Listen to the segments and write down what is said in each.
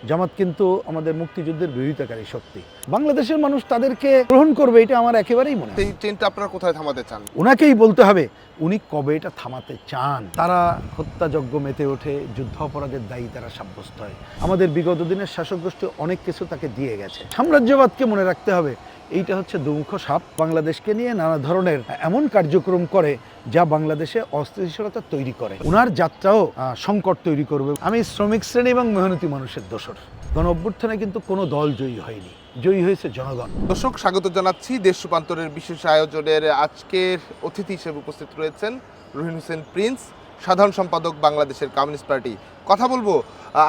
জামাত কিন্তু আমাদের মুক্তিযুদ্ধের বিরোধিতাকারী শক্তি। বাংলাদেশের মানুষ তাদেরকে গ্রহণ করবে এটা আমার একেবারেই মনে হয়। এই ট্রেনটা আপনারা কোথায় থামাতে চান? ওনাকেই বলতে হবে উনি কবে এটা থামাতে চান। তারা হত্যাযজ্ঞ মেতে ওঠে, যুদ্ধ অপরাধের দায়ী তারা সাব্যস্ত হয়। আমাদের বিগত দিনের শাসক গোষ্ঠী অনেক কিছু তাকে দিয়ে গেছে। সাম্রাজ্যবাদকে মনে রাখতে হবে এইটা হচ্ছে দুমুখ সাপ। বাংলাদেশকে নিয়ে নানা ধরনের এমন কার্যক্রম করে যা বাংলাদেশে অস্থিতিশীলতা তৈরি করে। ওনার যাত্রাও সংকট তৈরি করবে। আমি শ্রমিক শ্রেণী এবং মেহনতি মানুষের দোসর। গণ অভ্যুত্থানে কিন্তু কোনো দল জয়ী হয়নি, জয়ী হয়েছে জনগণ। দর্শক, স্বাগত জানাচ্ছি দেশ রূপান্তরের বিশেষ আয়োজনের আজকের অতিথি হিসেবে উপস্থিত রয়েছেন রহিন হোসেন প্রিন্স, সাধারণ সম্পাদক বাংলাদেশের কমিউনিস্ট পার্টি। কথা বলবো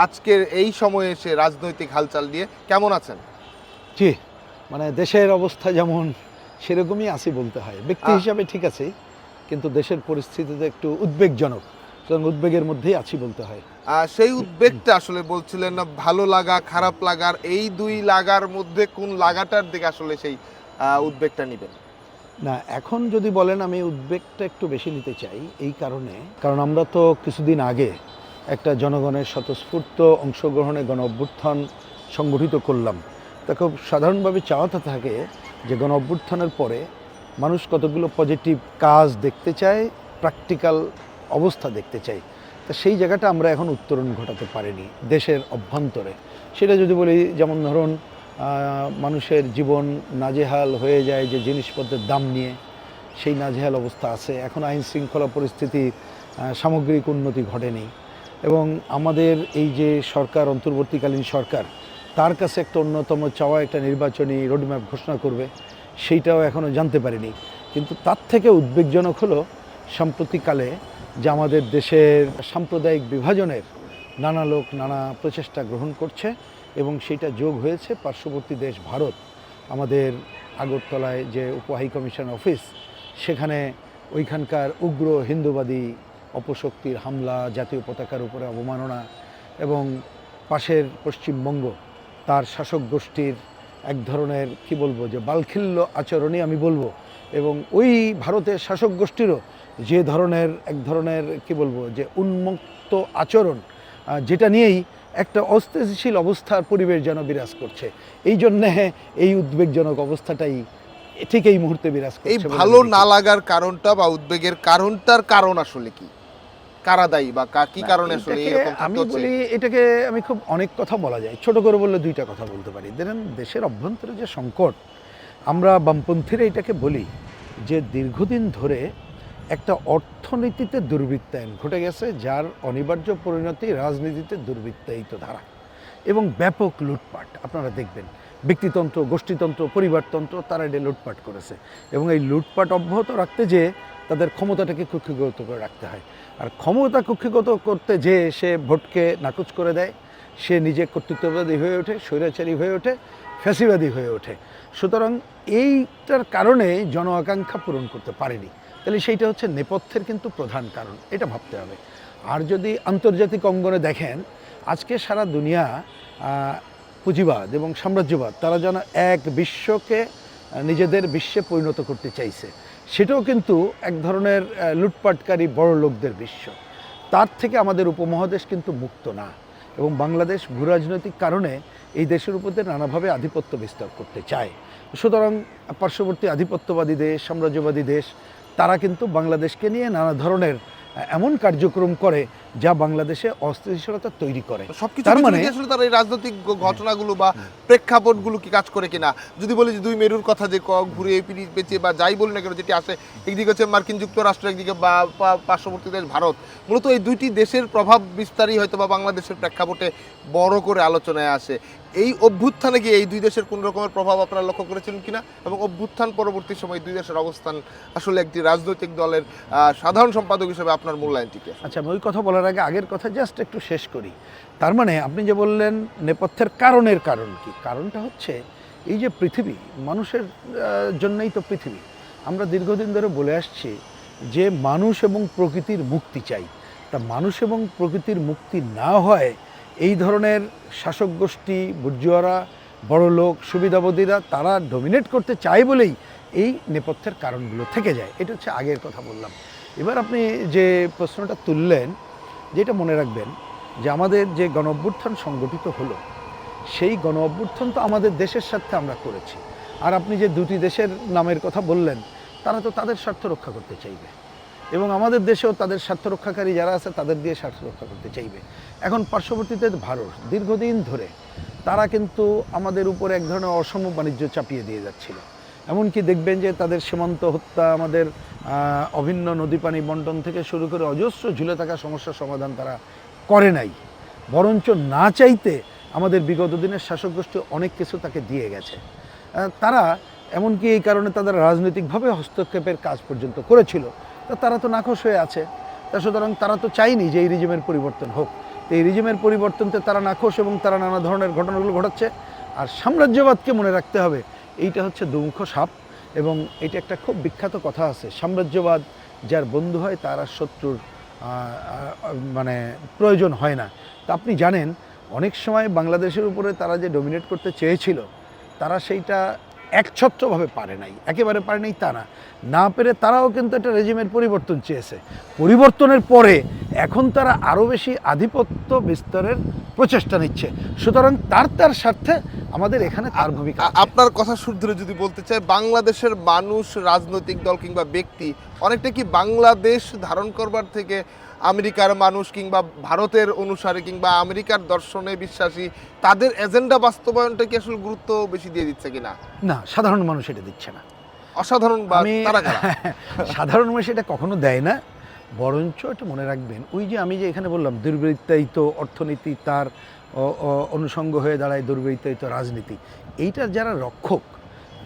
আজকের এই সময়ে এসে রাজনৈতিক হালচাল নিয়ে। কেমন আছেন? জি, মানে দেশের অবস্থা যেমন সেরকমই আছি বলতে হয়। ব্যক্তি হিসাবে ঠিক আছে, কিন্তু দেশের পরিস্থিতিতে একটু উদ্বেগজনক, সুতরাং উদ্বেগের মধ্যেই আছি বলতে হয়। সেই উদ্বেগটা আসলে বলছিলেন না, ভালো লাগা খারাপ লাগার, এই দুই লাগার মধ্যে কোন লাগাটার দিকে আসলে সেই উদ্বেগটা নেবেন? না, এখন যদি বলেন আমি উদ্বেগটা একটু বেশি নিতে চাই এই কারণ আমরা তো কিছুদিন আগে একটা জনগণের স্বতঃস্ফূর্ত অংশগ্রহণে গণ অভ্যুত্থান সংগঠিত করলাম। তা খুব সাধারণভাবে চাওয়াটা থাকে যে গণ অভ্যুত্থানের পরে মানুষ কতগুলো পজিটিভ কাজ দেখতে চায়, প্র্যাকটিক্যাল অবস্থা দেখতে চায়। তা সেই জায়গাটা আমরা এখন উত্তরণ ঘটাতে পারিনি দেশের অভ্যন্তরে। সেটা যদি বলি, যেমন ধরুন মানুষের জীবন নাজেহাল হয়ে যায় যে জিনিসপত্রের দাম নিয়ে, সেই নাজেহাল অবস্থা আছে। এখন আইন শৃঙ্খলা পরিস্থিতি সামগ্রিক উন্নতি ঘটেনি, এবং আমাদের এই যে সরকার, অন্তর্বর্তীকালীন সরকার, তার কাছে একটা অন্যতম চাওয়া একটা নির্বাচনী রোডম্যাপ ঘোষণা করবে, সেইটাও এখনও জানতে পারিনি। কিন্তু তার থেকে উদ্বেগজনক হলো সাম্প্রতিককালে যে আমাদের দেশের সাম্প্রদায়িক বিভাজনের নানা লোক নানা প্রচেষ্টা গ্রহণ করছে, এবং সেটা যোগ হয়েছে পার্শ্ববর্তী দেশ ভারত। আমাদের আগরতলায় যে উপহাই কমিশন অফিস, সেখানে ওইখানকার উগ্র হিন্দুবাদী অপশক্তির হামলা, জাতীয় পতাকার উপরে অবমাননা, এবং পাশের পশ্চিমবঙ্গ তার শাসক গোষ্ঠীর এক ধরনের কি বলবো যে বালখিল্য আচরণই আমি বলবো, এবং ওই ভারতের শাসক গোষ্ঠীরও যে ধরনের এক ধরনের কি বলবো যে উন্মুক্ত আচরণ, যেটা নিয়েই একটা অস্থিতিশীল অবস্থার পরিবেশ যেন বিরাজ করছে। এই জন্যে এই উদ্বেগজনক অবস্থাটাই ঠিক এই মুহূর্তে বিরাজ করছে। এই ভালো না লাগার কারণটা বা উদ্বেগের কারণটার কারণ আসলে কি? কারা দায়ী বা কি কারণে আসলে এরকম আমি বলি, এটাকে আমি খুব অনেক কথা বলা যায়, ছোট করে বললে দুইটা কথা বলতে পারি। দেখেন, দেশের অভ্যন্তরে যে সংকট, আমরা বামপন্থীরা এটাকে বলি যে দীর্ঘদিন ধরে একটা অর্থনীতিতে দুর্বৃত্তায়ন ঘটে গেছে, যার অনিবার্য পরিণতি রাজনীতিতে দুর্বৃত্তায়িত ধারা এবং ব্যাপক লুটপাট। আপনারা দেখবেন ব্যক্তিতন্ত্র, গোষ্ঠীতন্ত্র, পরিবারতন্ত্র, তারা এটা লুটপাট করেছে, এবং এই লুটপাট অব্যাহত রাখতে যে তাদের ক্ষমতাটাকে কুক্ষিগত করে রাখতে হয়। আর ক্ষমতা কুক্ষিগত করতে যে সে ভোটকে নাকচ করে দেয়, সে নিজে কর্তৃত্ববাদী হয়ে ওঠে, স্বৈরাচারী হয়ে ওঠে, ফ্যাসিবাদী হয়ে ওঠে। সুতরাং এইটার কারণে জন আকাঙ্ক্ষা পূরণ করতে পারেনি। তাহলে সেইটা হচ্ছে নেপথ্যের কিন্তু প্রধান কারণ, এটা ভাবতে হবে। আর যদি আন্তর্জাতিক অঙ্গনে দেখেন, আজকে সারা দুনিয়া পুঁজিবাদ এবং সাম্রাজ্যবাদ তারা যেন এক বিশ্বকে নিজেদের বিশ্বে পরিণত করতে চাইছে। সেটাও কিন্তু এক ধরনের লুটপাটকারী বড় লোকদের বিশ্ব। তার থেকে আমাদের উপমহাদেশ কিন্তু মুক্ত না, এবং বাংলাদেশ ভূরাজনৈতিক কারণে এই দেশের উপর নানাভাবে আধিপত্য বিস্তার করতে চায়। সুতরাং পার্শ্ববর্তী আধিপত্যবাদী দেশ, সাম্রাজ্যবাদী দেশ, তারা কিন্তু বাংলাদেশকে নিয়ে নানা ধরনের এমন কার্যক্রম করে যা বাংলাদেশে অস্থিতিশীলতা তৈরি করে। সবকিছু আসলে তার এই রাজনৈতিক ঘটনাগুলো বা প্রেক্ষাপটগুলো কি কাজ করে কিনা, যদি বলি যে দুই মেরুর কথা, যে ঘুরে পেঁচিয়ে বা যাই বলি না কেন, যেটি আসে একদিকে হচ্ছে মার্কিন যুক্তরাষ্ট্র, একদিকে বা পার্শ্ববর্তী দেশ ভারত, মূলত এই দুইটি দেশের প্রভাব বিস্তারই হয়তো বা বাংলাদেশের প্রেক্ষাপটে বড় করে আলোচনায় আসে। এই অভ্যুত্থানে গিয়ে এই দুই দেশের কোন রকমের প্রভাব আপনারা লক্ষ্য করেছিলেন কিনা, এবং অভ্যুত্থান পরবর্তী সময় দুই দেশের অবস্থান আসলে একটি রাজনৈতিক দলের সাধারণ সম্পাদক হিসেবে আপনার মূল্যায়নটি কি? আচ্ছা, আমি ওই কথা বলার আগে আগের কথা জাস্ট একটু শেষ করি। তার মানে আপনি যে বললেন নেপথ্যের কারণের কারণ কি, কারণটা হচ্ছে এই যে পৃথিবী মানুষের জন্যই তো পৃথিবী। আমরা দীর্ঘদিন ধরে বলে আসছি যে মানুষ এবং প্রকৃতির মুক্তি চাই। তা মানুষ এবং প্রকৃতির মুক্তি না হয় এই ধরনের শাসক গোষ্ঠী, বুর্জুয়ারা, বড় লোক, সুবিধাবাদীরা তারা ডমিনেট করতে চায় বলেই এই নেপথ্যের কারণগুলো থেকে যায়। এটা হচ্ছে আগের কথা বললাম। এবার আপনি যে প্রশ্নটা তুললেন, যেটা মনে রাখবেন যে আমাদের যে গণ অভ্যুত্থান সংগঠিত হলো, সেই গণ অভ্যুত্থান তো আমাদের দেশের স্বার্থে আমরা করেছি। আর আপনি যে দুটি দেশের নামের কথা বললেন, তারা তো তাদের স্বার্থ রক্ষা করতে চাইবে, এবং আমাদের দেশেও তাদের স্বার্থ রক্ষাকারী যারা আছে তাদের দিয়ে স্বার্থ রক্ষা করতে চাইবে। এখন পার্শ্ববর্তীতে ভারত দীর্ঘদিন ধরে তারা কিন্তু আমাদের উপরে এক ধরনের অসম বাণিজ্য চাপিয়ে দিয়ে যাচ্ছিল। এমনকি দেখবেন যে তাদের সীমান্ত হত্যা, আমাদের অভিন্ন নদী পানি বন্টন থেকে শুরু করে অজস্র ঝুলে থাকা সমস্যার সমাধান তারা করে নাই, বরঞ্চ না চাইতে আমাদের বিগত দিনের শাসক গোষ্ঠী অনেক কিছু তাকে দিয়ে গেছে। তারা এমনকি এই কারণে তাদের রাজনৈতিকভাবে হস্তক্ষেপের কাজ পর্যন্ত করেছিল। তা তারা তো নাখোশ হয়ে আছে। তা সুতরাং তারা তো চায়নি যে এই রিজিমের পরিবর্তন হোক। তো এই রিজিমের পরিবর্তনতে তারা নাখোশ এবং তারা নানা ধরনের ঘটনাগুলো ঘটাচ্ছে। আর সাম্রাজ্যবাদকে মনে রাখতে হবে, এইটা হচ্ছে দুমুখ সাপ, এবং এটা একটা খুব বিখ্যাত কথা আছে, সাম্রাজ্যবাদ যার বন্ধু হয় তার আর শত্রুর মানে প্রয়োজন হয় না। তা আপনি জানেন অনেক সময় বাংলাদেশের উপরে তারা যে ডমিনেট করতে চেয়েছিল, তারা সেইটা একছত্রভাবে পারে নাই, একেবারে পারে নাই তা না, না পেরে তারাও কিন্তু একটা রেজিমের পরিবর্তন চেয়েছে। পরিবর্তনের পরে এখন তারা আরও বেশি আধিপত্য বিস্তারের প্রচেষ্টা নিচ্ছে। সুতরাং তার স্বার্থে আমাদের এখানে তার ভূমিকা। আপনার কথা সুর ধরে যদি বলতে চাই, বাংলাদেশের মানুষ, রাজনৈতিক দল কিংবা ব্যক্তি অনেকটা কি বাংলাদেশ ধারণ করবার থেকে আমেরিকার মানুষ কিংবা ভারতের অনুসারী কিংবা আমেরিকার দর্শনে বিশ্বাসী তাদের এজেন্ডা বাস্তবায়নটা কি আসলে গুরুত্ব বেশি দিয়ে দিচ্ছে কিনা? না, সাধারণ মানুষ এটা দিচ্ছে না। অসাধারণ বা তারা কারা? সাধারণ মানুষ এটা কখনো দেয় না, বরঞ্চ এটা মনে রাখবেন, ওই যে আমি যে এখানে বললাম দুর্বৃত্তায়িত অর্থনীতি তার অনুষঙ্গ হয়ে দাঁড়ায় দুর্বৃত্তায়িত রাজনীতি, এইটার যারা রক্ষক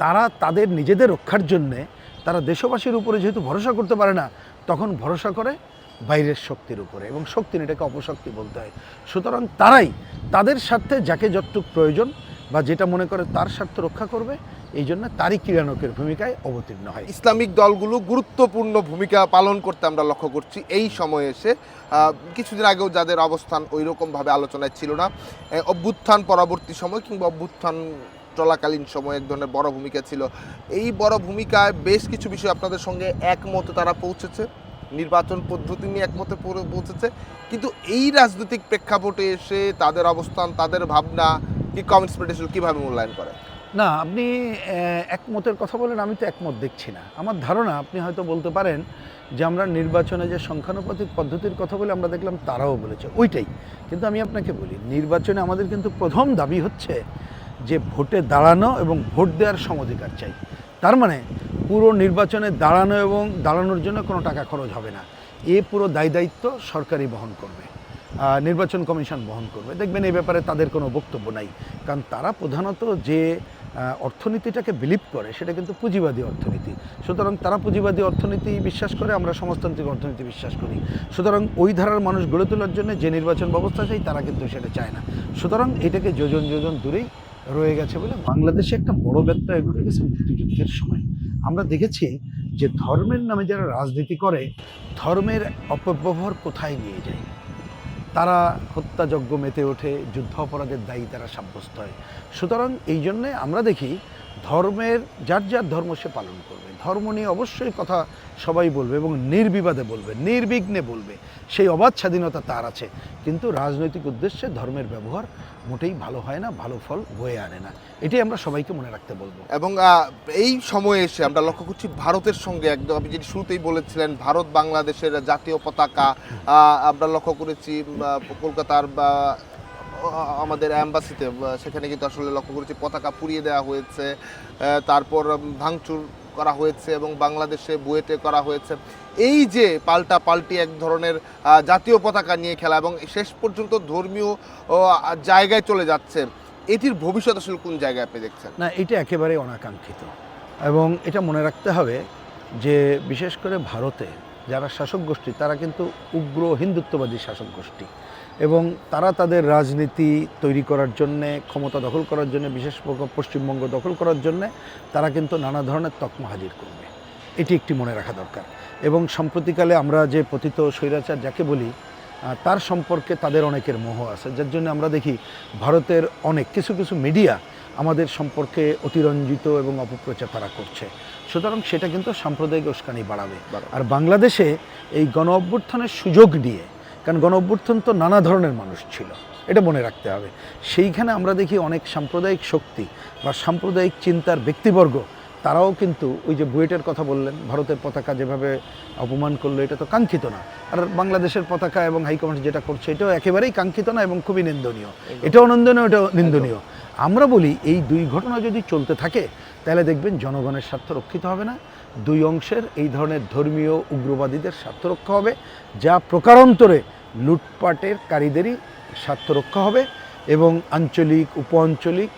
তারা তাদের নিজেদের রক্ষার জন্যে তারা দেশবাসীর উপরে যেহেতু ভরসা করতে পারে না, তখন ভরসা করে বাইরের শক্তির উপরে, এবং শক্তি এটাকে অপশক্তি বলতে হয়। সুতরাং তারাই তাদের স্বার্থে যাকে যতটুকু প্রয়োজন বা যেটা মনে করে তার স্বার্থ রক্ষা করবে, এই জন্য তারই ক্রীড়ানকের ভূমিকায় অবতীর্ণ হয়। ইসলামিক দলগুলো গুরুত্বপূর্ণ ভূমিকা পালন করতে আমরা লক্ষ্য করছি এই সময়ে এসে। কিছুদিন আগেও যাদের অবস্থান ওই রকমভাবে আলোচনায় ছিল না, অভ্যুত্থান পরবর্তী সময় কিংবা অভ্যুত্থান চলাকালীন সময় এক ধরনের বড় ভূমিকা ছিল। এই বড় ভূমিকায় বেশ কিছু বিষয় আপনাদের সঙ্গে একমতে তারা পৌঁছেছে, নির্বাচন পদ্ধতি নিয়ে একমতে পৌঁছেছে, কিন্তু এই রাজনৈতিক প্রেক্ষাপটে এসে তাদের অবস্থান, তাদের ভাবনা কি কমেন্টস কীভাবে মূল্যায়ন করে? না, আপনি একমতের কথা বলেন, আমি তো একমত দেখছি না। আমার ধারণা আপনি হয়তো বলতে পারেন যে আমরা নির্বাচনে যে সংখ্যানুপাতিক পদ্ধতির কথা বলে আমরা দেখলাম তারাও বলেছে ওইটাই, কিন্তু আমি আপনাকে বলি নির্বাচনে আমাদের কিন্তু প্রথম দাবি হচ্ছে যে ভোটে দাঁড়ানো এবং ভোট দেওয়ার সমঅধিকার চাই। তার মানে পুরো নির্বাচনে দাঁড়ানো এবং দাঁড়ানোর জন্য কোনো টাকা খরচ হবে না, এ পুরো দায়িত্ব সরকারই বহন করবে, নির্বাচন কমিশন বহন করবে। দেখবেন এই ব্যাপারে তাদের কোনো বক্তব্য নাই, কারণ তারা প্রধানত যে অর্থনীতিটাকে বিলিভ করে সেটা কিন্তু পুঁজিবাদী অর্থনীতি। সুতরাং তারা পুঁজিবাদী অর্থনীতি বিশ্বাস করে, আমরা সমাজতান্ত্রিক অর্থনীতি বিশ্বাস করি। সুতরাং ওই ধারার মানুষ গড়ে তোলার জন্য যে নির্বাচন ব্যবস্থা চাই তারা কিন্তু সেটা চায় না। সুতরাং এটাকে যোজন যোজন দূরেই রয়ে গেছে বলে বাংলাদেশে একটা বড় ব্যত্যয় ঘটে গেছে মুক্তিযুদ্ধের সময়। আমরা দেখেছি যে ধর্মের নামে যারা রাজনীতি করে, ধর্মের অপব্যবহার কোথায় নিয়ে যায়, তারা হত্যাযজ্ঞ মেতে ওঠে, যুদ্ধ অপরাধের দায়ী তারা সাব্যস্ত হয়। সুতরাং এই জন্যে আমরা দেখি ধর্মের যার যার ধর্ম সে পালন করবে, ধর্ম নিয়ে অবশ্যই কথা সবাই বলবে এবং নির্বিবাদে বলবে, নির্বিঘ্নে বলবে, সেই অবাধ স্বাধীনতা তার আছে। কিন্তু রাজনৈতিক উদ্দেশ্যে ধর্মের ব্যবহার মোটেই ভালো হয় না, ভালো ফল বয়ে আনে না, এটাই আমরা সবাইকে মনে রাখতে বলবো। এবং এই সময়ে এসে আমরা লক্ষ্য করছি ভারতের সঙ্গে একদম আপনি যেটি শুরুতেই বলেছিলেন, ভারত বাংলাদেশের জাতীয় পতাকা আমরা লক্ষ্য করেছি কলকাতার বা আমাদের অ্যাম্বাসিতে, সেখানে কিন্তু আসলে লক্ষ্য করেছি পতাকা পুড়িয়ে দেওয়া হয়েছে, তারপর ভাঙচুর করা হয়েছে এবং বাংলাদেশে বুয়েটে করা হয়েছে। এই যে পাল্টি এক ধরনের জাতীয় পতাকা নিয়ে খেলা এবং শেষ পর্যন্ত ধর্মীয় জায়গায় চলে যাচ্ছে, এটির ভবিষ্যৎ আসলে কোন জায়গায় আপনি দেখছেন? না, এটা একেবারে অনাকাঙ্ক্ষিত, এবং এটা মনে রাখতে হবে যে বিশেষ করে ভারতে যারা শাসক গোষ্ঠী তারা কিন্তু উগ্র হিন্দুত্ববাদী শাসক গোষ্ঠী, এবং তারা তাদের রাজনীতি তৈরি করার জন্যে, ক্ষমতা দখল করার জন্য, বিশেষ পশ্চিমবঙ্গ দখল করার জন্যে তারা কিন্তু নানা ধরনের তকমা হাজির করবে, এটি একটি মনে রাখা দরকার। এবং সম্প্রতিকালে আমরা যে পতিত স্বৈরাচার যাকে বলি তার সম্পর্কে তাদের অনেকের মোহ আছে, যার জন্য আমরা দেখি ভারতের অনেক কিছু মিডিয়া আমাদের সম্পর্কে অতিরঞ্জিত এবং অপপ্রচার তারা করছে। সুতরাং সেটা কিন্তু সাম্প্রদায়িক উস্কানি বাড়াবে। আর বাংলাদেশে এই গণ অভ্যুত্থানের সুযোগ নিয়ে, কারণ গণ অভ্যুত্থান তো নানা ধরনের মানুষ ছিল, এটা মনে রাখতে হবে। সেইখানে আমরা দেখি অনেক সাম্প্রদায়িক শক্তি বা সাম্প্রদায়িক চিন্তার ব্যক্তিবর্গ, তারাও কিন্তু ওই যে বুয়েটের কথা বললেন, ভারতের পতাকা যেভাবে অপমান করলো, এটা তো কাঙ্ক্ষিত না। আর বাংলাদেশের পতাকা এবং হাইকমান্ড যেটা করছে এটাও একেবারেই কাঙ্ক্ষিত না এবং খুবই নিন্দনীয়। এটাও নিন্দনীয়, এটাও নিন্দনীয়। আমরা বলি এই দুই ঘটনা যদি চলতে থাকে তাহলে দেখবেন জনগণের স্বার্থ রক্ষিত হবে না, দুই অংশের এই ধরনের ধর্মীয় উগ্রবাদীদের স্বার্থ রক্ষা হবে, যা প্রকারান্তরে লুটপাটের কারীদেরই স্বার্থ রক্ষা হবে এবং আঞ্চলিক, উপ আঞ্চলিক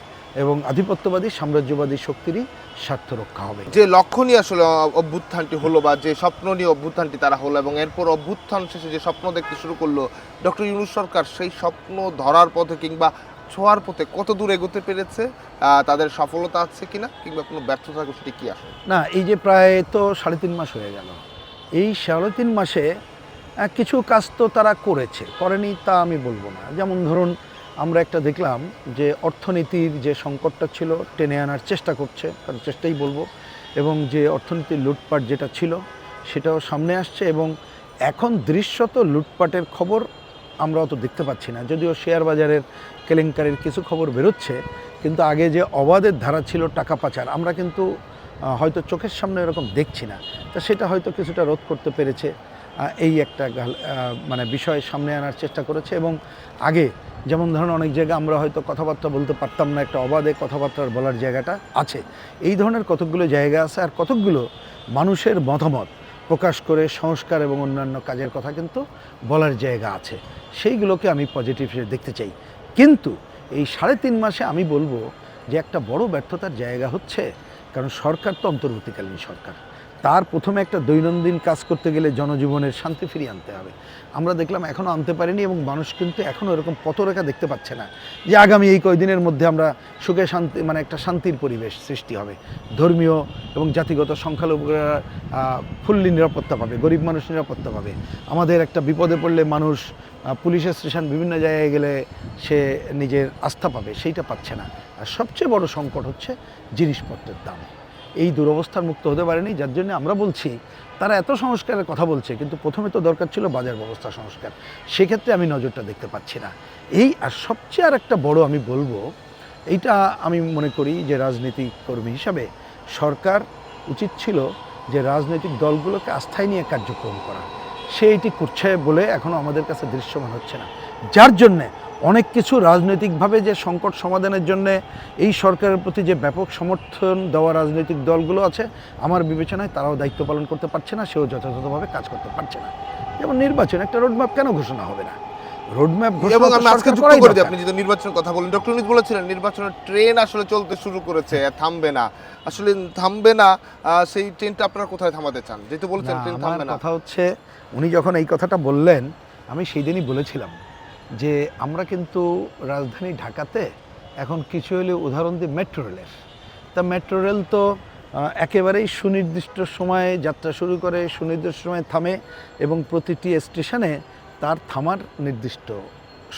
এবং আধিপত্যবাদী সাম্রাজ্যবাদী শক্তিরই স্বার্থ রক্ষা হবে। যে লক্ষ্য নিয়ে আসলে অভ্যুত্থানটি হলো বা যে স্বপ্ন নিয়ে অভ্যুত্থানটি তারা হলো এবং এরপর অভ্যুত্থান শেষে যে স্বপ্ন দেখতে শুরু করলো ডক্টর ইউনূস সরকার, সেই স্বপ্ন ধরার পথে কিংবা ছোঁয়ার পথে কত দূর এগোতে পেরেছে, তাদের সফলতা আছে কিনা কিংবা কোনো ব্যর্থতা সেটি কি আসলে? না, এই যে প্রায় তো 3.5 মাস হয়ে গেল, এই 3.5 মাসে কিছু কাজ তো তারা করেনি তা আমি বলবো না। যেমন ধরুন, আমরা একটা দেখলাম যে অর্থনীতির যে সংকটটা ছিল টেনে আনার চেষ্টা করছে, তার চেষ্টাই বলবো, এবং যে অর্থনীতির লুটপাট যেটা ছিল সেটাও সামনে আসছে এবং এখন দৃশ্যত লুটপাটের খবর আমরা অত দেখতে পাচ্ছি না, যদিও শেয়ার বাজারের কেলেঙ্কারির কিছু খবর বেরোচ্ছে, কিন্তু আগে যে অবাধের ধারা ছিল টাকা পাচার, আমরা কিন্তু হয়তো চোখের সামনে এরকম দেখছি না, তা সেটা হয়তো কিছুটা রোধ করতে পেরেছে। এই একটা মানে বিষয় সামনে আনার চেষ্টা করেছে। এবং আগে যেমন ধরুন অনেক জায়গায় আমরা হয়তো কথাবার্তা বলতে পারতাম না, একটা অবাধে কথাবার্তা বলার জায়গাটা আছে, এই ধরনের কতকগুলো জায়গা আছে। আর কতকগুলো মানুষের মতামত প্রকাশ করে সংস্কার এবং অন্যান্য কাজের কথা কিন্তু বলার জায়গা আছে, সেইগুলোকে আমি পজিটিভ হিসেবে দেখতে চাই। কিন্তু এই 3.5 মাসে আমি বলবো যে একটা বড় ব্যর্থতার জায়গা হচ্ছে, কারণ সরকার তো অন্তর্বর্তীকালীন সরকার, তার প্রথমে একটা দৈনন্দিন কাজ করতে গেলে জনজীবনের শান্তি ফিরিয়ে আনতে হবে। আমরা দেখলাম এখনও আনতে পারিনি এবং মানুষ কিন্তু এখনও এরকম পথরেখা দেখতে পাচ্ছে না যে আগামী এই কয়েকদিনের মধ্যে আমরা সুখে শান্তি, মানে একটা শান্তির পরিবেশ সৃষ্টি হবে, ধর্মীয় এবং জাতিগত সংখ্যালঘুরা ফুল্লি নিরাপত্তা পাবে, গরিব মানুষ নিরাপত্তা পাবে। আমাদের একটা বিপদে পড়লে মানুষ পুলিশের স্টেশন বিভিন্ন জায়গায় গেলে সে নিজের আস্থা পাবে, সেইটা পাচ্ছে না। আর সবচেয়ে বড় সংকট হচ্ছে জিনিসপত্রের দাম, এই দুরবস্থার মুক্ত হতে পারেনি, যার জন্য আমরা বলছি তারা এত সংস্কারের কথা বলছে, কিন্তু প্রথমে তো দরকার ছিল বাজার ব্যবস্থা সংস্কার, সেক্ষেত্রে আমি নজরটা দেখতে পাচ্ছি না। এই আর সবচেয়ে আর একটা বড় আমি বলবো, এইটা আমি মনে করি যে রাজনৈতিক কর্মী হিসাবে সরকার উচিত ছিল যে রাজনৈতিক দলগুলোকে আস্থায় নিয়ে কার্যক্রম করা, সে এটি করছে বলে এখনও আমাদের কাছে দৃশ্যমান হচ্ছে না, যার জন্যে অনেক কিছু রাজনৈতিকভাবে যে সংকট সমাধানের জন্য এই সরকারের প্রতি যে ব্যাপক সমর্থন দেওয়া রাজনৈতিক দলগুলো আছে, আমার বিবেচনায় তারাও দায়িত্ব পালন করতে পারছে না, সেও যথাযথভাবে কাজ করতে পারছে না। যেমন নির্বাচন, একটা রোডম্যাপ কেন ঘোষণা হবে না? রোডম্যাপ এবং আমি আজকে যুক্ত করে দিই, আপনি যদি নির্বাচনের কথা বলেন, ডক্টর ইউনূস বলেছিলেন নির্বাচনের ট্রেন আসলে চলতে শুরু করেছে, থামবে না, আসলে থামবে না, সেই ট্রেনটা আপনারা কোথায় থামাতে চান? যেহেতু বলেছেন ট্রেন থামবে না। কথা হচ্ছে, উনি যখন এই কথাটা বললেন আমি সেই দিনই বলেছিলাম যে আমরা কিন্তু রাজধানী ঢাকাতে এখন কিছু হলে উদাহরণ দিই মেট্রো রেলের। তা মেট্রো রেল তো একেবারেই সুনির্দিষ্ট সময়ে যাত্রা শুরু করে, সুনির্দিষ্ট সময়ে থামে এবং প্রতিটি স্টেশনে তার থামার নির্দিষ্ট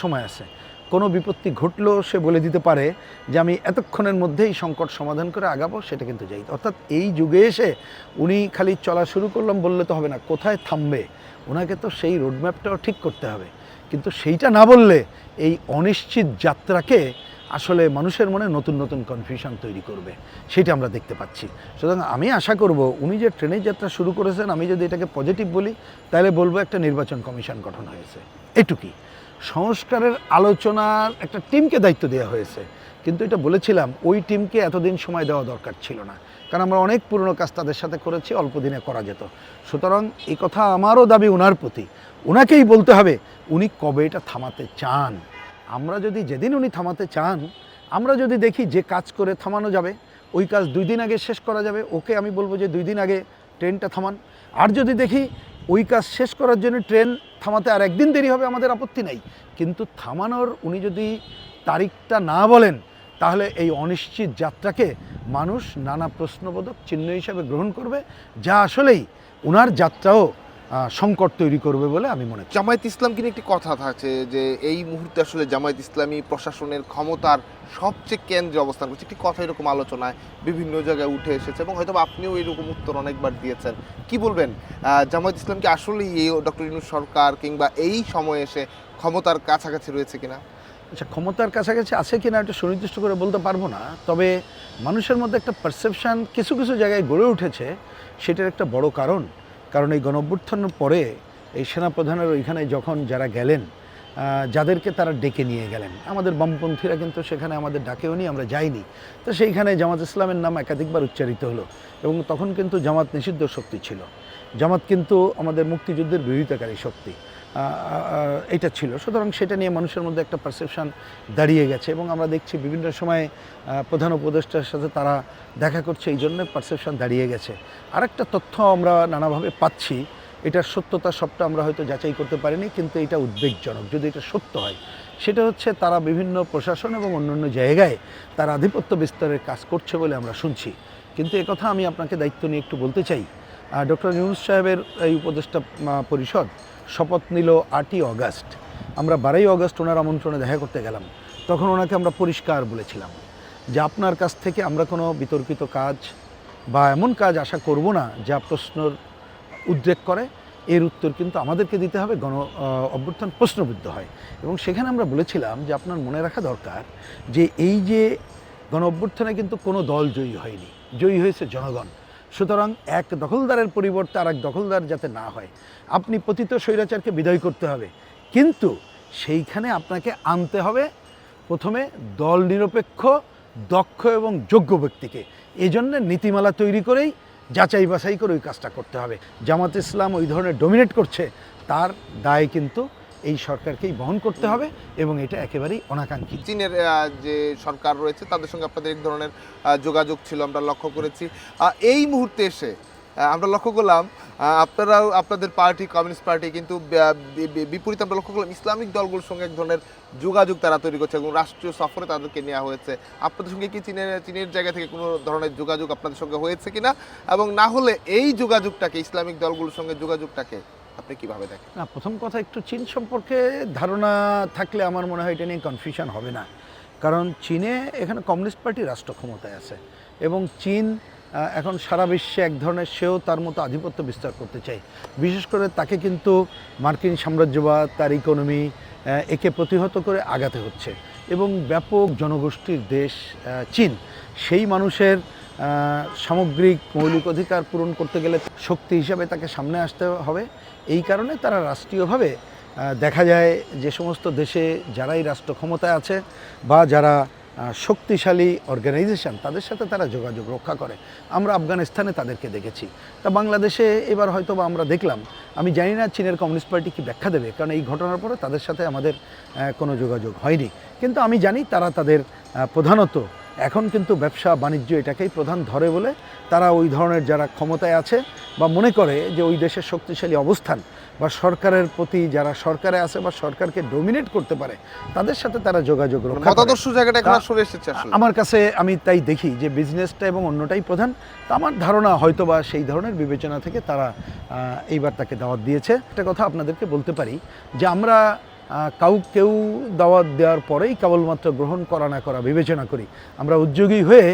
সময় আছে। কোনো বিপত্তি ঘটলেও সে বলে দিতে পারে যে আমি এতক্ষণের মধ্যেই সংকট সমাধান করে আগাবো, সেটা কিন্তু যাই। অর্থাৎ এই যুগে এসে উনি খালি চলা শুরু করলাম বললে তো হবে না, কোথায় থামবে ওনাকে তো সেই রোডম্যাপটাও ঠিক করতে হবে। কিন্তু সেইটা না বললে এই অনিশ্চিত যাত্রাকে আসলে মানুষের মনে নতুন নতুন কনফিউশন তৈরি করবে, সেটা আমরা দেখতে পাচ্ছি। সুতরাং আমি আশা করব উনি যে ট্রেনের যাত্রা শুরু করেছেন, আমি যদি এটাকে পজিটিভ বলি তাহলে বলবো একটা নির্বাচন কমিশন গঠন হয়েছে, এটুকুই। সংস্কারের আলোচনার একটা টিমকে দায়িত্ব দেওয়া হয়েছে, কিন্তু এটা বলেছিলাম ওই টিমকে এতদিন সময় দেওয়া দরকার ছিল না, কারণ আমরা অনেক পুরনো কাজ তাদের সাথে করেছি, অল্প দিনে করা যেত। সুতরাং এই কথা আমারও দাবি ওনার প্রতি, ওনাকেই বলতে হবে উনি কবে এটা থামাতে চান। আমরা যদি যেদিন উনি থামাতে চান, আমরা যদি দেখি যে কাজ করে থামানো যাবে ওই কাজ 2 দিন আগে শেষ করা যাবে, ওকে আমি বলবো যে 2 দিন আগে ট্রেনটা থামান। আর যদি দেখি ওই কাজ শেষ করার জন্য ট্রেন থামাতে আর 1 দিন দেরি হবে, আমাদের আপত্তি নাই, কিন্তু থামানোর উনি যদি তারিখটা না বলেন তাহলে এই অনিশ্চিত যাত্রাকে মানুষ নানা প্রশ্নবোধক চিহ্ন হিসাবে গ্রহণ করবে, যা আসলেই ওনার যাত্রাও সংকট তৈরি করবে বলে আমি মনে করি। জামায়াত ইসলামকে নিয়ে একটি কথা থাকছে যে এই মুহূর্তে আসলে জামায়াত ইসলামী প্রশাসনের ক্ষমতার সবচেয়ে কেন্দ্রে অবস্থান করছে, একটি কথা এরকম আলোচনায় বিভিন্ন জায়গায় উঠে এসেছে এবং হয়তো আপনিও এরকম উত্তর অনেকবার দিয়েছেন। কি বলবেন, জামায়াত ইসলাম কি আসলেই এই ডক্টর ইউনূস সরকার কিংবা এই সময়ে এসে ক্ষমতার কাছাকাছি রয়েছে কিনা? আচ্ছা, ক্ষমতার কাছাকাছি আছে কিনা এটা সুনির্দিষ্ট করে বলতে পারবো না, তবে মানুষের মধ্যে একটা পারসেপশন কিছু কিছু জায়গায় গড়ে উঠেছে, সেটার একটা বড় কারণ এই গণঅভ্যুত্থানের পরে এই সেনাপ্রধানের ওইখানে যখন যারা গেলেন, যাদেরকে তারা ডেকে নিয়ে গেলেন, আমাদের বামপন্থীরা কিন্তু সেখানে আমাদের ডাকেও নি, আমরা যাইনি। তো সেইখানে জামাত ইসলামের নাম একাধিকবার উচ্চারিত হলো, এবং তখন কিন্তু জামাত নিষিদ্ধ শক্তি ছিল। জামাত কিন্তু আমাদের মুক্তিযুদ্ধের বিরোধিতাকারী শক্তি, এটা ছিল। সুতরাং সেটা নিয়ে মানুষের মধ্যে একটা পারসেপশন দাঁড়িয়ে গেছে, এবং আমরা দেখছি বিভিন্ন সময়ে প্রধান উপদেষ্টার সাথে তারা দেখা করছে, এই জন্য পারসেপশন দাঁড়িয়ে গেছে। আরেকটা তথ্য আমরা নানাভাবে পাচ্ছি, এটার সত্যতা সবটা আমরা হয়তো যাচাই করতে পারিনি, কিন্তু এটা উদ্বেগজনক যদি এটা সত্য হয়। সেটা হচ্ছে তারা বিভিন্ন প্রশাসন এবং অন্যান্য জায়গায় তারা আধিপত্য বিস্তারের কাজ করছে বলে আমরা শুনছি। কিন্তু একথা আমি আপনাকে দায়িত্ব নিয়ে একটু বলতে চাই, ডক্টর ইউনূস সাহেবের এই উপদেষ্টা পরিষদ শপথ নিল 8ই অগাস্ট। আমরা 12ই অগাস্ট ওনার আমন্ত্রণে দেখা করতে গেলাম। তখন ওনাকে আমরা পরিষ্কার বলেছিলাম যে আপনার কাছ থেকে আমরা কোনো বিতর্কিত কাজ বা এমন কাজ আশা করব না যা প্রশ্নর উদ্রেক করে। এর উত্তর কিন্তু আমাদেরকে দিতে হবে, অভ্যুত্থান প্রশ্নবিদ্ধ হয়। এবং সেখানে আমরা বলেছিলাম যে আপনার মনে রাখা দরকার যে এই যে অভ্যুত্থানে কিন্তু কোনো দল জয়ী হয়নি, জয়ী হয়েছে জনগণ। সুতরাং এক দখলদারের পরিবর্তে আর এক দখলদার যাতে না হয়, আপনি পতিত স্বৈরাচারকে বিদায় করতে হবে, কিন্তু সেইখানে আপনাকে আনতে হবে প্রথমে দল নিরপেক্ষ, দক্ষ এবং যোগ্য ব্যক্তিকে। এই জন্য নীতিমালা তৈরি করেই যাচাই বাছাই করে ওই কাজটা করতে হবে। জামাত ইসলাম ওই ধরনের ডমিনেট করছে, তার দায় কিন্তু এই সরকারকেই বহন করতে হবে, এবং এটা একেবারেই অনাকাঙ্ক্ষিত। চীনের যে সরকার রয়েছে তাদের সঙ্গে আপনাদের এক ধরনের যোগাযোগ ছিল, আমরা লক্ষ্য করেছি। এই মুহূর্তে এসে আমরা লক্ষ্য করলাম আপনারাও, আপনাদের পার্টি কমিউনিস্ট পার্টি কিন্তু বিপরীত আমরা লক্ষ্য করলাম ইসলামিক দলগুলোর সঙ্গে এক ধরনের যোগাযোগ তারা তৈরি করছে, এবং রাষ্ট্রীয় সফরে তাদেরকে নেওয়া হয়েছে। আপনাদের সঙ্গে কি চীনের জায়গা থেকে কোনো ধরনের যোগাযোগ আপনাদের সঙ্গে হয়েছে কিনা, এবং না হলে এই যোগাযোগটাকে, ইসলামিক দলগুলোর সঙ্গে যোগাযোগটাকে আপনি কিভাবে দেখেন? না, প্রথম কথা, একটু চীন সম্পর্কে ধারণা থাকলে আমার মনে হয় এটা নিয়ে কনফিউশন হবে না। কারণ চীনে এখানে কমিউনিস্ট পার্টি রাষ্ট্র ক্ষমতায় আছে, এবং চীন এখন সারা বিশ্বে এক ধরনের, সেও তার মতো আধিপত্য বিস্তার করতে চায়। বিশেষ করে তাকে কিন্তু মার্কিন সাম্রাজ্যবাদ, তার ইকোনমি, একে প্রতিহত করে আগাতে হচ্ছে, এবং ব্যাপক জনগোষ্ঠীর দেশ চীন। সেই মানুষের সামগ্রিক মৌলিক অধিকার পূরণ করতে গেলে শক্তি হিসাবে তাকে সামনে আসতে হবে। এই কারণে তারা রাষ্ট্রীয়ভাবে দেখা যায় যে সমস্ত দেশে যারাই রাষ্ট্র ক্ষমতায় আছে বা যারা শক্তিশালী অর্গানাইজেশন, তাদের সাথে তারা যোগাযোগ রক্ষা করে। আমরা আফগানিস্তানে তাদেরকে দেখেছি, তা বাংলাদেশে এবার হয়তো বা আমরা দেখলাম। আমি জানি না চীনের কমিউনিস্ট পার্টি কি ব্যাখ্যা দেবে, কারণ এই ঘটনার পরে তাদের সাথে আমাদের কোনো যোগাযোগ হয়নি। কিন্তু আমি জানি তারা তাদের প্রধানত এখন কিন্তু ব্যবসা বাণিজ্য এটাকেই প্রধান ধরে বলে তারা ওই ধরনের যারা ক্ষমতায় আছে বা মনে করে যে ওই দেশের শক্তিশালী অবস্থান বা সরকারের প্রতি যারা সরকারে আছে বা সরকারকে ডমিনেট করতে পারে, তাদের সাথে তারা যোগাযোগ রক্ষা করে। মতাদর্শ জায়গাটা এখন সরে এসেছে আসলে আমার কাছে, আমি তাই দেখি যে বিজনেসটা এবং অন্যটাই প্রধান। তো আমার ধারণা হয়তো বা সেই ধরনের বিবেচনা থেকে তারা এইবার তাকে দাওয়াত দিয়েছে। একটা কথা আপনাদেরকে বলতে পারি যে আমরা কেউ দাওয়াত দেওয়ার পরেই কেবলমাত্র গ্রহণ করা না করা বিবেচনা করি। আমরা উদ্যোগী হয়ে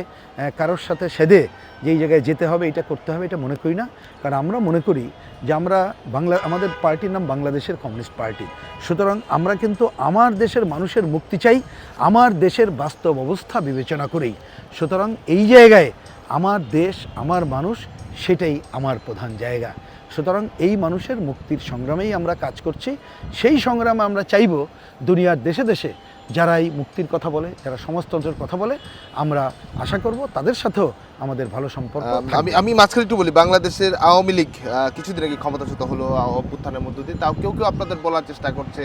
কারোর সাথে সেদে যেই জায়গায় যেতে হবে, এটা করতে হবে, এটা মনে করি না। কারণ আমরা মনে করি যে আমরা আমাদের পার্টির নাম বাংলাদেশের কমিউনিস্ট পার্টি। সুতরাং আমরা কিন্তু আমার দেশের মানুষের মুক্তি চাই, আমার দেশের বাস্তব অবস্থা বিবেচনা করেই। সুতরাং এই জায়গায় আমার দেশ, আমার মানুষ, সেটাই আমার প্রধান জায়গা। সুতরাং এই মানুষের মুক্তির সংগ্রামেই আমরা কাজ করছি। সেই সংগ্রামে আমরা চাইব দুনিয়ার দেশে দেশে যারা এই মুক্তির কথা বলে, যারা সমাজতন্ত্রের কথা বলে, আমরা আশা করব তাদের সাথেও আমাদের ভালো সম্পর্ক। আমি মাঝখানে একটু বলি, বাংলাদেশের আওয়ামী লীগ কিছুদিন আগে ক্ষমতাচ্যুত হলো অভ্যুত্থানের মধ্য দিয়ে। তাও কেউ আপনাদের বলার চেষ্টা করছে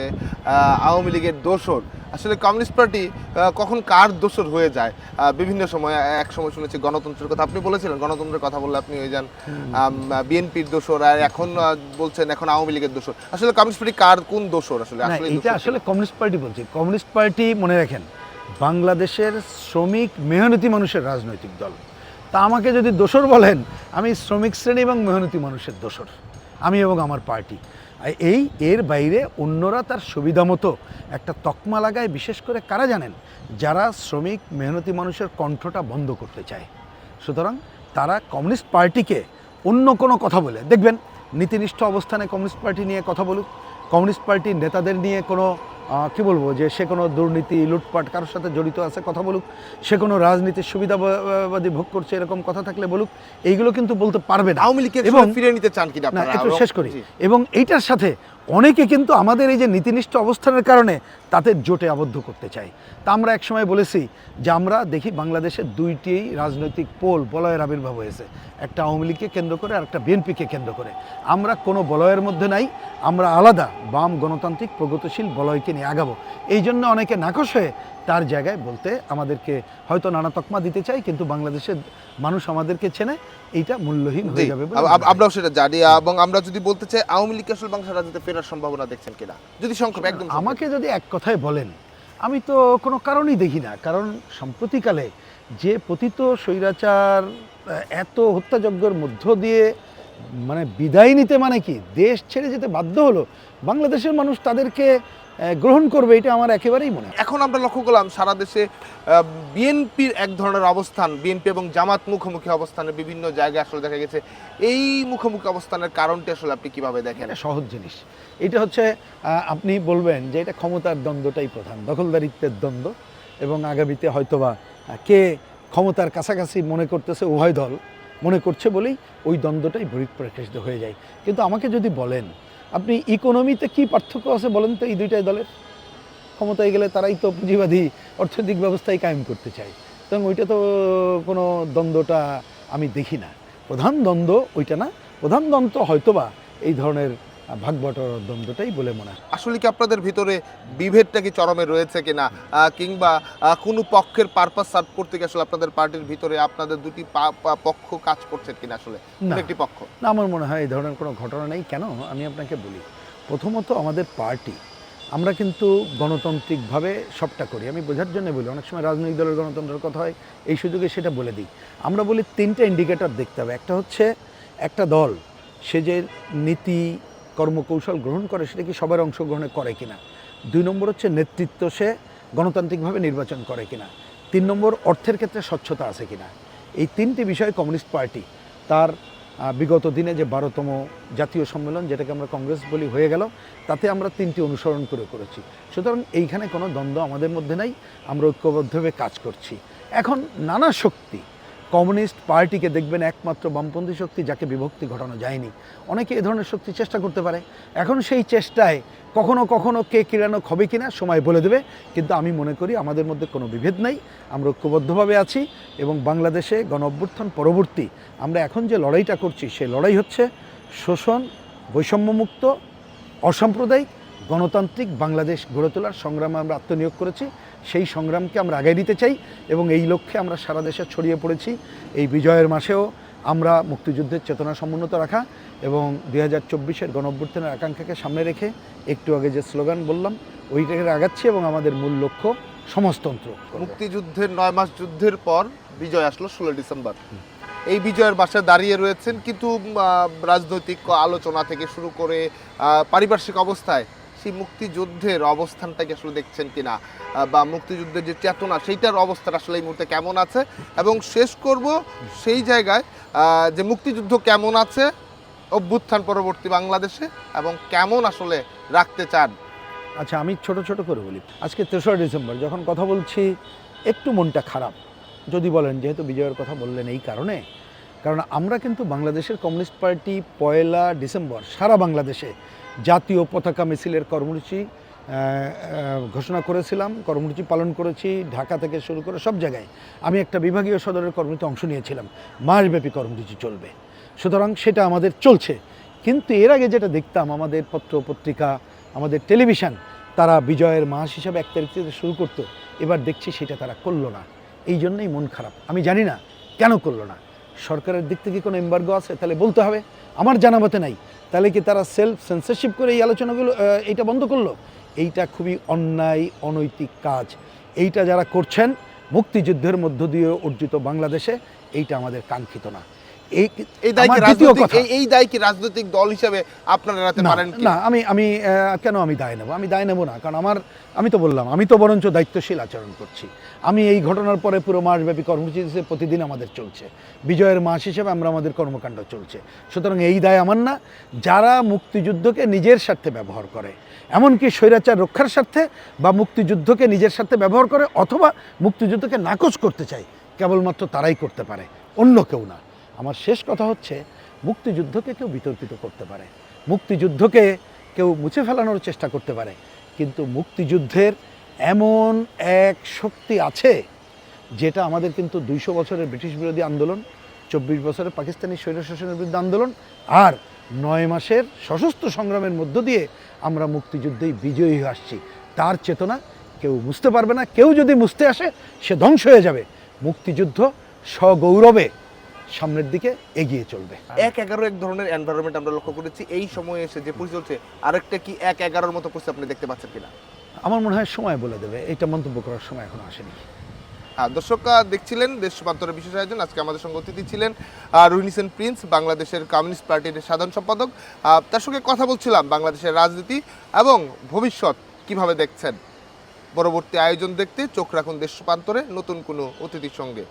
আওয়ামী লীগের দোসর। আসলে কমিউনিস্ট পার্টি কখন কার দোসর হয়ে যায় বিভিন্ন সময়। এক সময় শুনেছি গণতন্ত্রের কথা, আপনি বলেছিলেন গণতন্ত্রের কথা বললে আপনি হয়ে যান বিএনপির দোসর, আর এখন বলছেন এখন আওয়ামী লীগের দোসর। আসলে কমিউনিস্ট পার্টি কার কোন দোসর? আসলে এটা আসলে কমিউনিস্ট পার্টি বলছি। কমিউনিস্ট পার্টি মনে রাখেন বাংলাদেশের শ্রমিক মেহনতি মানুষের রাজনৈতিক দল। তা আমাকে যদি দোসর বলেন, আমি শ্রমিক শ্রেণী এবং মেহনতি মানুষের দোসর, আমি এবং আমার পার্টি। এর বাইরে অন্যরা তার সুবিধা মতো একটা তকমা লাগায়। বিশেষ করে কারা জানেন? যারা শ্রমিক মেহনতি মানুষের কণ্ঠটা বন্ধ করতে চায়। সুতরাং তারা কমিউনিস্ট পার্টিকে অন্য কোনো কথা বলে দেখবেন নীতিনিষ্ঠ অবস্থানে কমিউনিস্ট পার্টি নিয়ে কথা বলুক, কমিউনিস্ট পার্টির নেতাদের নিয়ে কোনো কি বলবো যে সে কোনো দুর্নীতি লুটপাট কারোর সাথে জড়িত আছে কথা বলুক, সে কোনো রাজনীতির সুবিধাবাদী ভোগ করছে এরকম কথা থাকলে বলুক, এইগুলো কিন্তু বলতে পারবে না। আওয়ামী লীগকে এবং ফিরে নিতে চান কিনা না, আপনারা? একটু শেষ করি। জি। এবং এইটার সাথে অনেকে কিন্তু আমাদের এই যে নীতিনিষ্ঠ অবস্থানের কারণে তাদের জোটে আবদ্ধ করতে চায়। তা আমরা একসময় বলেছি যে আমরা দেখি বাংলাদেশের দুইটি রাজনৈতিক পোল বলয়ের আবির্ভাব হয়েছে, একটা আওয়ামী লীগকে কেন্দ্র করে আর একটা বিএনপিকে কেন্দ্র করে। আমরা কোনো বলয়ের মধ্যে নাই, আমরা আলাদা বাম গণতান্ত্রিক প্রগতিশীল বলয়কে নিয়ে আগাবো। এই জন্য অনেকে নাকশ হয়ে তার জায়গায় বলতে আমাদেরকে হয়তো নানা তকমা দিতে চাই, কিন্তু বাংলাদেশের মানুষ আমাদেরকে চেনে, এইটা মূল্যহীন হয়ে যাবে বলে আমরাও সেটা জানি। এবং আমরা যদি বলতে চাই আওয়ামী লীগ আসলে বাংলাদেশের রাজনীতিতে ফেরার সম্ভাবনা দেখছেন কিনা, যদি সংক্ষেপে একদম সংক্ষেপে। আমাকে যদি এক কথায় বলেন, আমি তো কোনো কারণই দেখি না। কারণ সম্প্রতিকালে যে পতিত স্বৈরাচার এত হত্যাযজ্ঞের মধ্য দিয়ে মানে বিদায় নিতে, মানে কি দেশ ছেড়ে যেতে বাধ্য হলো, বাংলাদেশের মানুষ তাদেরকে গ্রহণ করবে এটা আমার একেবারেই মনে হয়। এখন আমরা লক্ষ্য করলাম সারা দেশে বিএনপির এক ধরনের অবস্থান, বিএনপি এবং জামাত মুখোমুখি অবস্থানে বিভিন্ন জায়গায় আসলে দেখা গেছে। এই মুখোমুখি অবস্থানের কারণটি আসলে আপনি কিভাবে দেখেন? এটা সহজ জিনিস। এটা হচ্ছে আপনি বলবেন যে এটা ক্ষমতার দ্বন্দ্বটাই প্রধান, দখলদারিত্বের দ্বন্দ্ব, এবং আগামীতে হয়তোবা কে ক্ষমতার কাছাকাছি মনে করতেছে, উভয় দল মনে করছে বলেই ওই দ্বন্দ্বটাই বহিঃপ্রকাশিত হয়ে যায়। কিন্তু আমাকে যদি বলেন আপনি ইকোনমিতে কি পার্থক্য আছে বলেন তো এই দুইটাই দলের? ক্ষমতায় গেলে তারাই তো পুঁজিবাদী অর্থনৈতিক ব্যবস্থায় কায়েম করতে চায়, এবং ওইটা তো কোনো দ্বন্দ্বটা আমি দেখি না। প্রধান দ্বন্দ্ব ওইটা না, প্রধান দ্বন্দ্ব হয়তোবা এই ধরনের ভাগবটরার দ্বন্দ্বটাই বলে মনে হয়। আসলে কি আপনাদের ভিতরে বিভেদটা কি চরমে রয়েছে কিনা, কিংবা কোনো পক্ষের পারপাস সার্ভ করতে গিয়ে আসলে আপনাদের পার্টির ভিতরে আপনাদের দুটি পক্ষ কাজ করছেন কিনা আসলে না। একটি পক্ষ? না, আমার মনে হয় এই ধরনের কোনো ঘটনা নেই। কেন আমি আপনাকে বলি, প্রথমত আমাদের পার্টি, আমরা কিন্তু গণতান্ত্রিকভাবে সবটা করি। আমি বোঝার জন্য বলি, অনেক সময় রাজনৈতিক দলের গণতন্ত্রের কথা হয়, এই সুযোগে সেটা বলে দিই। আমরা বলি তিনটা ইন্ডিকেটর দেখতে হবে। একটা হচ্ছে একটা দল সে যে নীতি কর্মকৌশল গ্রহণ করে সেটা কি সবার অংশগ্রহণে করে কিনা। 2 নম্বর হচ্ছে নেতৃত্ব সে গণতান্ত্রিকভাবে নির্বাচন করে কিনা। 3 নম্বর অর্থের ক্ষেত্রে স্বচ্ছতা আছে কিনা। এই 3টি বিষয়ে কমিউনিস্ট পার্টি তার বিগত দিনে যে 12তম জাতীয় সম্মেলন, যেটাকে আমরা কংগ্রেস বলি, হয়ে গেল, তাতে আমরা 3টি অনুসরণ করে করেছি। সুতরাং এইখানে কোনো দ্বন্দ্ব আমাদের মধ্যে নাই, আমরা ঐক্যবদ্ধভাবে কাজ করছি। এখন নানা শক্তি, কমিউনিস্ট পার্টিকে দেখবেন একমাত্র বামপন্থী শক্তি যাকে বিভক্তি ঘটানো যায়নি। অনেকে এ ধরনের শক্তি চেষ্টা করতে পারে, এখন সেই চেষ্টায় কখনো কখনো কে ক্রীড়ানক হবে কিনা সময় বলে দেবে। কিন্তু আমি মনে করি আমাদের মধ্যে কোনো বিভেদ নাই, আমরা ঐক্যবদ্ধভাবে আছি। এবং বাংলাদেশে গণ অভ্যুত্থান পরবর্তী আমরা এখন যে লড়াইটা করছি, সেই লড়াই হচ্ছে শোষণ, বৈষম্যমুক্ত, অসাম্প্রদায়িক, গণতান্ত্রিক বাংলাদেশ গড়ে তোলার সংগ্রামে আমরা আত্মনিয়োগ করেছি। সেই সংগ্রামকে আমরা আগায় দিতে চাই, এবং এই লক্ষ্যে আমরা সারা দেশে ছড়িয়ে পড়েছি। এই বিজয়ের মাসেও আমরা মুক্তিযুদ্ধের চেতনা সমুন্নত রাখা এবং 2024-এর গণ অভ্যুত্থানের আকাঙ্ক্ষাকে সামনে রেখে একটু আগে যে স্লোগান বললাম ওইটাকে আগাচ্ছি, এবং আমাদের মূল লক্ষ্য সমাজতন্ত্র। মুক্তিযুদ্ধের 9 মাস যুদ্ধের পর বিজয় আসলো 16 ডিসেম্বর। এই বিজয়ের বাসে দাঁড়িয়ে রয়েছেন, কিন্তু রাজনৈতিক আলোচনা থেকে শুরু করে পারিপার্শ্বিক অবস্থায় সেই মুক্তিযুদ্ধের অবস্থানটাকে আসলে দেখছেন কিনা, বা মুক্তিযুদ্ধের যে চেতনা সেইটার অবস্থাটা আসলে এই মুহূর্তে কেমন আছে? এবং শেষ করব সেই জায়গায় যে মুক্তিযুদ্ধ কেমন আছে অভ্যুত্থান পরবর্তী বাংলাদেশে, এবং কেমন আসলে রাখতে চান? আচ্ছা, আমি ছোট ছোট করে বলি। আজকে 3রা ডিসেম্বর যখন কথা বলছি, একটু মনটা খারাপ যদি বলেন, যেহেতু বিজয়ের কথা বললেন এই কারণে, কারণ আমরা কিন্তু বাংলাদেশের কমিউনিস্ট পার্টি 1 ডিসেম্বর সারা বাংলাদেশে জাতীয় পতাকা মিছিলের কর্মসূচি ঘোষণা করেছিলাম, কর্মসূচি পালন করেছি। ঢাকা থেকে শুরু করে সব জায়গায় আমি একটা বিভাগীয় সদরের কর্মসূচিতে অংশ নিয়েছিলাম। মাসব্যাপী কর্মসূচি চলবে, সুতরাং সেটা আমাদের চলছে। কিন্তু এর আগে যেটা দেখতাম, আমাদের পত্র পত্রিকা, আমাদের টেলিভিশন, তারা বিজয়ের মাস হিসাবে 1 তারিখ থেকে শুরু করতো, এবার দেখছি সেটা তারা করলো না। এই জন্যই মন খারাপ। আমি জানি না কেন করলো না। সরকারের দিক থেকে কোনো এমবার্গো আছে তাহলে বলতে হবে, আমার জানা মতে নাই। তাহলে কি তারা সেলফ সেন্সরশিপ করে এই আলোচনাগুলো এইটা বন্ধ করলো? এইটা খুবই অন্যায়, অনৈতিক কাজ। এইটা যারা করছেন মুক্তিযুদ্ধের মধ্য দিয়ে অর্জিত বাংলাদেশে, এইটা আমাদের কাঙ্ক্ষিত না। এই দায় কি রাজনৈতিক দল হিসেবে আপনারা এড়াতে পারেন কি? না, আমি কেন আমি দায় নেব? আমি দায় নেব না, কারণ আমি তো বললাম, আমি তো বরঞ্চ দায়িত্বশীল আচরণ করছি। আমি এই ঘটনার পরে পুরো মাসব্যাপী কর্মসূচি প্রতিদিন আমাদের চলছে, বিজয়ের মাস হিসেবে আমাদের কর্মকাণ্ড চলছে। সুতরাং এই দায় আমার না। যারা মুক্তিযুদ্ধকে নিজের স্বার্থে ব্যবহার করে, এমনকি স্বৈরাচার রক্ষার স্বার্থে বা মুক্তিযুদ্ধকে নিজের স্বার্থে ব্যবহার করে অথবা মুক্তিযুদ্ধকে নাকচ করতে চায়, কেবলমাত্র তারাই করতে পারে, অন্য কেউ না। আমার শেষ কথা হচ্ছে, মুক্তিযুদ্ধকে কেউ বিতর্কিত করতে পারে, মুক্তিযুদ্ধকে কেউ মুছে ফেলানোর চেষ্টা করতে পারে, কিন্তু মুক্তিযুদ্ধের এমন এক শক্তি আছে যেটা আমাদের কিন্তু 200 বছরের ব্রিটিশ বিরোধী আন্দোলন, 24 বছরের পাকিস্তানি স্বৈরশাসনের বিরুদ্ধে আন্দোলন আর 9 মাসের সশস্ত্র সংগ্রামের মধ্য দিয়ে আমরা মুক্তিযুদ্ধেই বিজয়ী হয়ে আসছি। তার চেতনা কেউ মুছতে পারবে না, কেউ যদি মুছতে আসে সে ধ্বংস হয়ে যাবে। মুক্তিযুদ্ধ সগৌরবে সামনের দিকে এগিয়ে চলবে। 1-11 এক ধরনের এনভায়রনমেন্ট আমরা লক্ষ্য করেছি, এই সময়ে এসে যে পরিস্থিতি চলছে, আরেকটা কি 1-11-র মতো পরিস্থিতি আপনি দেখতে পাচ্ছেন কিনা? আমার মনে হয় সময় বলে দেবে, এটা মন্তব্য করার সময় এখনো আসেনি। দর্শকরা দেখছিলেন দেশ রূপান্তরের বিশেষ আয়োজন। আজকে আমাদের সঙ্গে অতিথি ছিলেন রুহিন হোসেন প্রিন্স, বাংলাদেশের কমিউনিস্ট পার্টির সাধারণ সম্পাদক। তার সঙ্গে কথা বলছিলাম বাংলাদেশের রাজনীতি এবং ভবিষ্যৎ কিভাবে দেখছেন। পরবর্তী আয়োজন দেখতে চোখ রাখুন দেশ রূপান্তরে নতুন কোনো অতিথির সঙ্গে।